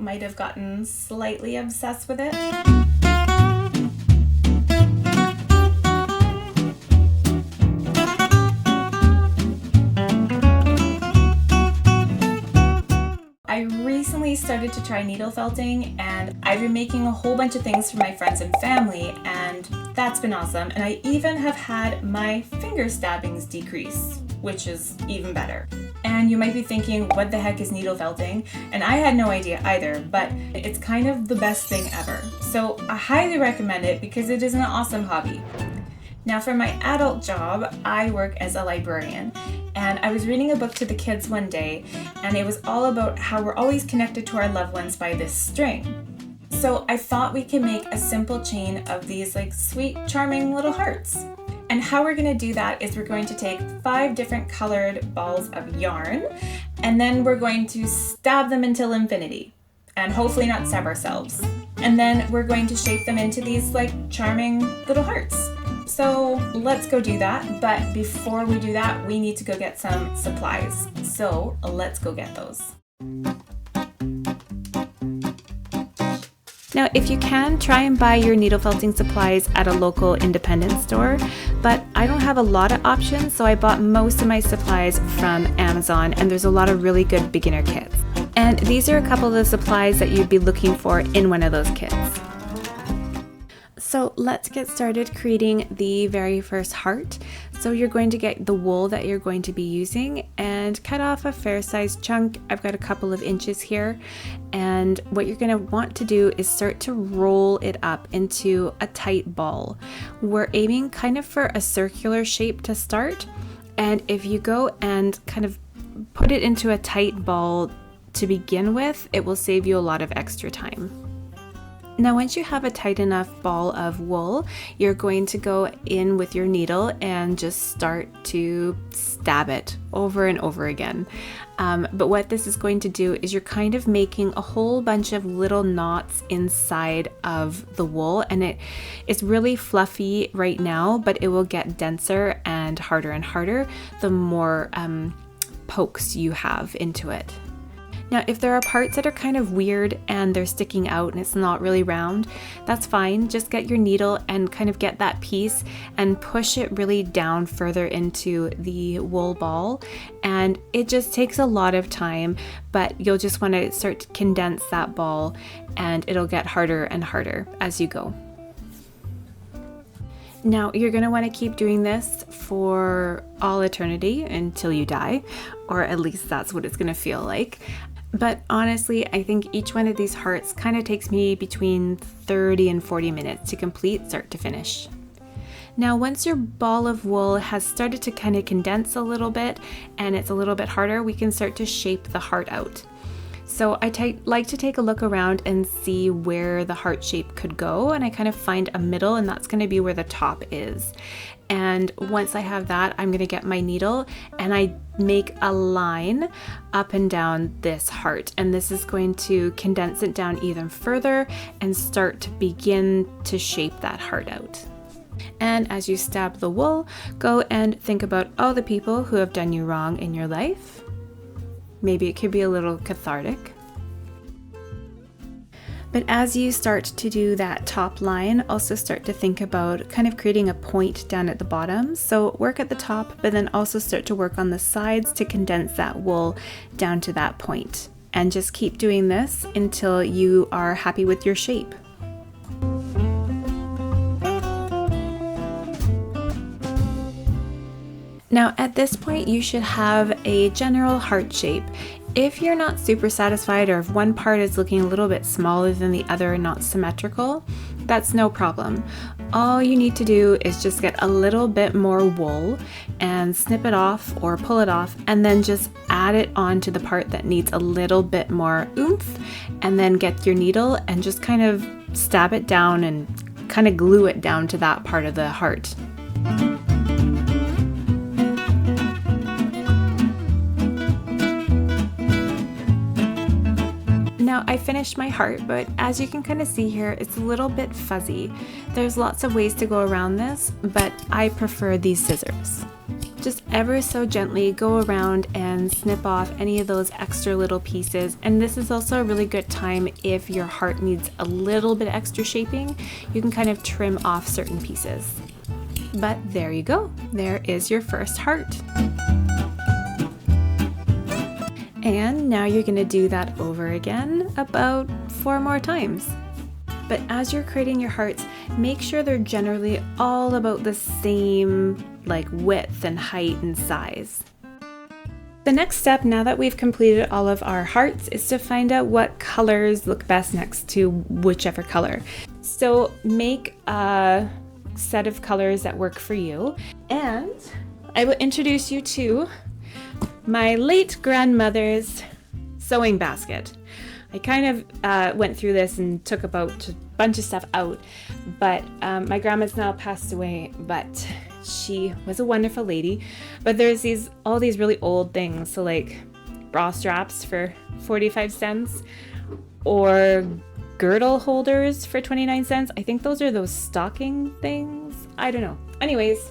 might have gotten slightly obsessed with it. I recently started to try needle felting, and I've been making a whole bunch of things for my friends and family, and that's been awesome. And I even have had my finger stabbings decrease, which is even better. And you might be thinking, what the heck is needle felting? And I had no idea either, but it's kind of the best thing ever. So I highly recommend it because it is an awesome hobby. Now for my adult job, I work as a librarian, and I was reading a book to the kids one day, and it was all about how we're always connected to our loved ones by this string. So I thought we could make a simple chain of these like sweet, charming little hearts. And how we're gonna do that is we're going to take 5 different colored balls of yarn, and then we're going to stab them until infinity, and hopefully not stab ourselves. And then we're going to shape them into these like charming little hearts. So let's go do that, but before we do that, we need to go get some supplies. So let's go get those. Now, if you can, try and buy your needle felting supplies at a local independent store, but I don't have a lot of options, so I bought most of my supplies from Amazon, and there's a lot of really good beginner kits. And these are a couple of the supplies that you'd be looking for in one of those kits. So let's get started creating the very first heart. So you're going to get the wool that you're going to be using and cut off a fair sized chunk. I've got a couple of inches here. And what you're going to want to do is start to roll it up into a tight ball. We're aiming kind of for a circular shape to start. And if you go and kind of put it into a tight ball to begin with, it will save you a lot of extra time. Now, once you have a tight enough ball of wool, you're going to go in with your needle and just start to stab it over and over again. But what this is going to do is you're kind of making a whole bunch of little knots inside of the wool, and it's really fluffy right now, but it will get denser and harder the more pokes you have into it. Now, if there are parts that are kind of weird and they're sticking out and it's not really round, that's fine. Just get your needle and kind of get that piece and push it really down further into the wool ball. And it just takes a lot of time, but you'll just want to start to condense that ball, and it'll get harder and harder as you go. Now, you're going to want to keep doing this for all eternity until you die, or at least that's what it's going to feel like. But honestly, I think each one of these hearts kind of takes me between 30 and 40 minutes to complete start to finish. Now, once your ball of wool has started to kind of condense a little bit and it's a little bit harder, we can start to shape the heart out. So I like to take a look around and see where the heart shape could go, and I kind of find a middle, and that's going to be where the top is. And once I have that, I'm going to get my needle and I make a line up and down this heart, and this is going to condense it down even further and start to begin to shape that heart out. And as you stab the wool, go and think about all the people who have done you wrong in your life. Maybe it could be a little cathartic. But as you start to do that top line, also start to think about kind of creating a point down at the bottom. So work at the top, but then also start to work on the sides to condense that wool down to that point. And just keep doing this until you are happy with your shape. Now, at this point, you should have a general heart shape. If you're not super satisfied, or if one part is looking a little bit smaller than the other and not symmetrical, that's no problem. All you need to do is just get a little bit more wool and snip it off or pull it off, and then just add it onto the part that needs a little bit more oomph, and then get your needle and just kind of stab it down and kind of glue it down to that part of the heart. Now, I finished my heart, but as you can kind of see here, it's a little bit fuzzy. There's lots of ways to go around this, but I prefer these scissors. just ever so gently go around and snip off any of those extra little pieces. And this is also a really good time if your heart needs a little bit extra shaping, you can kind of trim off certain pieces. But there you go, there is your first heart. And now you're gonna do that over again about 4 more times. But as you're creating your hearts, make sure they're generally all about the same like width and height and size. The next step, now that we've completed all of our hearts, is to find out what colors look best next to whichever color. So make a set of colors that work for you. And I will introduce you to my late grandmother's sewing basket. I kind of went through this and took about a bunch of stuff out, but my grandma's now passed away, but she was a wonderful lady. But there's all these really old things, so like bra straps for 45 cents or girdle holders for 29 cents. I think those are those stocking things. I don't know. Anyways,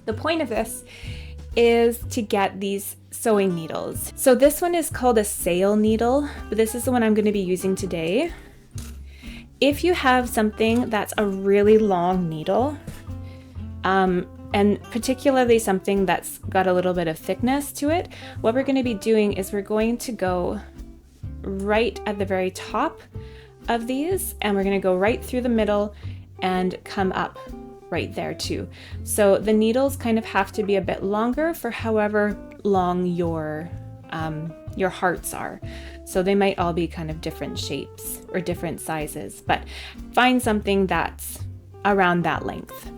the point of this is to get these sewing needles. So this one is called a sail needle, but this is the one I'm going to be using today. If you have something that's a really long needle, and particularly something that's got a little bit of thickness to it, what we're going to be doing is we're going to go right at the very top of these, and we're going to go right through the middle and come up right there too. So the needles kind of have to be a bit longer for however long your hearts are. So they might all be kind of different shapes or different sizes, but find something that's around that length.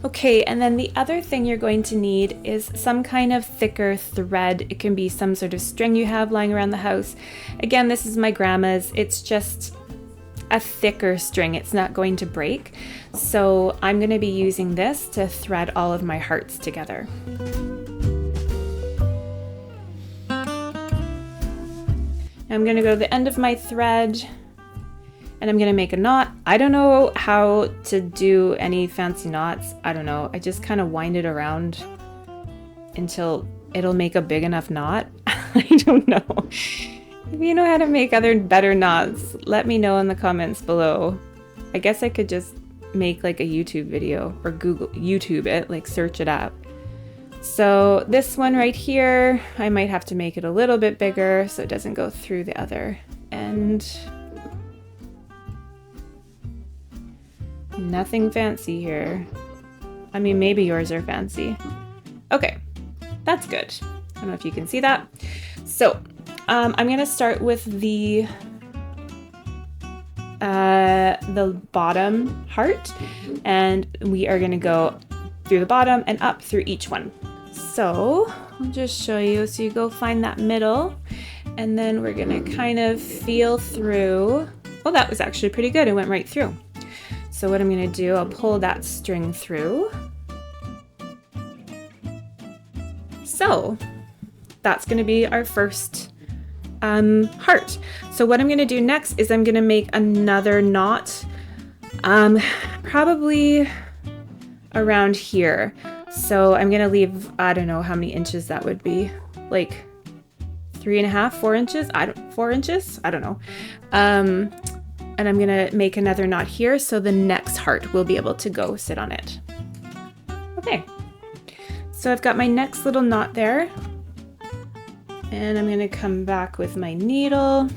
Okay, and then the other thing you're going to need is some kind of thicker thread. It can be some sort of string you have lying around the house. Again, this is my grandma's. It's just a thicker string. It's not going to break. So I'm going to be using this to thread all of my hearts together. I'm going to go to the end of my thread and I'm going to make a knot. I don't know how to do any fancy knots. I don't know. I just kind of wind it around until it'll make a big enough knot. I don't know. If you know how to make better knots, let me know in the comments below. I guess I could just make like a YouTube video or Google YouTube it, like search it up. So this one right here, I might have to make it a little bit bigger so it doesn't go through the other end. Nothing fancy here. I mean, maybe yours are fancy. Okay, that's good. I don't know if you can see that. So I'm gonna start with the bottom heart, and we are gonna go through the bottom and up through each one. So I'll just show you. So you go find that middle, and then we're gonna kind of feel through. Well, that was actually pretty good. It went right through. So what I'm gonna do, I'll pull that string through. So that's gonna be our first heart. So what I'm gonna do next is I'm gonna make another knot, probably around here. So I'm gonna leave, I don't know how many inches that would be, like 3.5, 4 inches, 4 inches, I don't know. And I'm gonna make another knot here so the next heart will be able to go sit on it. Okay, so I've got my next little knot there, and I'm gonna come back with my needle.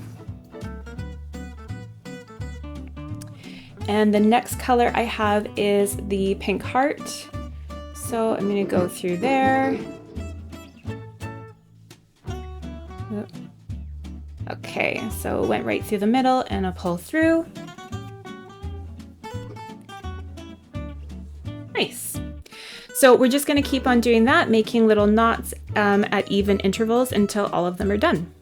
And the next color I have is the pink heart. So I'm gonna go through there. Okay, so it went right through the middle and I'll pull through. Nice. So we're just gonna keep on doing that, making little knots at even intervals until all of them are done.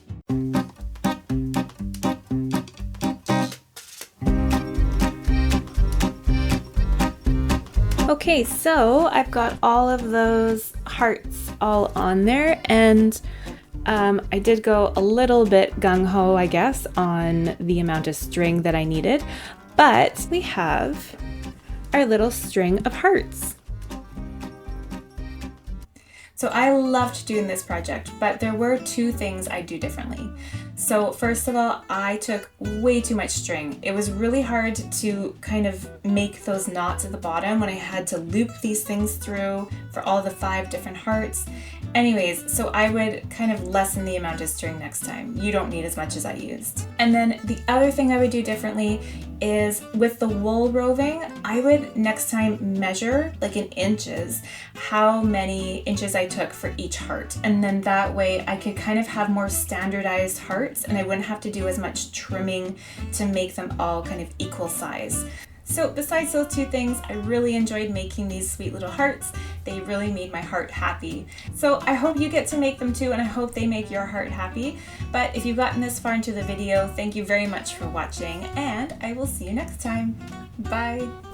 Okay, so I've got all of those hearts all on there, and I did go a little bit gung-ho, I guess, on the amount of string that I needed, but we have our little string of hearts. So I loved doing this project, but there were two things I do differently. So first of all, I took way too much string. It was really hard to kind of make those knots at the bottom when I had to loop these things through for all the 5 different hearts. Anyways, so I would kind of lessen the amount of string next time. You don't need as much as I used. And then the other thing I would do differently is with the wool roving, I would next time measure like in inches how many inches I took for each heart. And then that way I could kind of have more standardized hearts and I wouldn't have to do as much trimming to make them all kind of equal size. So besides those two things, I really enjoyed making these sweet little hearts. They really made my heart happy. So I hope you get to make them too, and I hope they make your heart happy. But if you've gotten this far into the video, thank you very much for watching, and I will see you next time. Bye!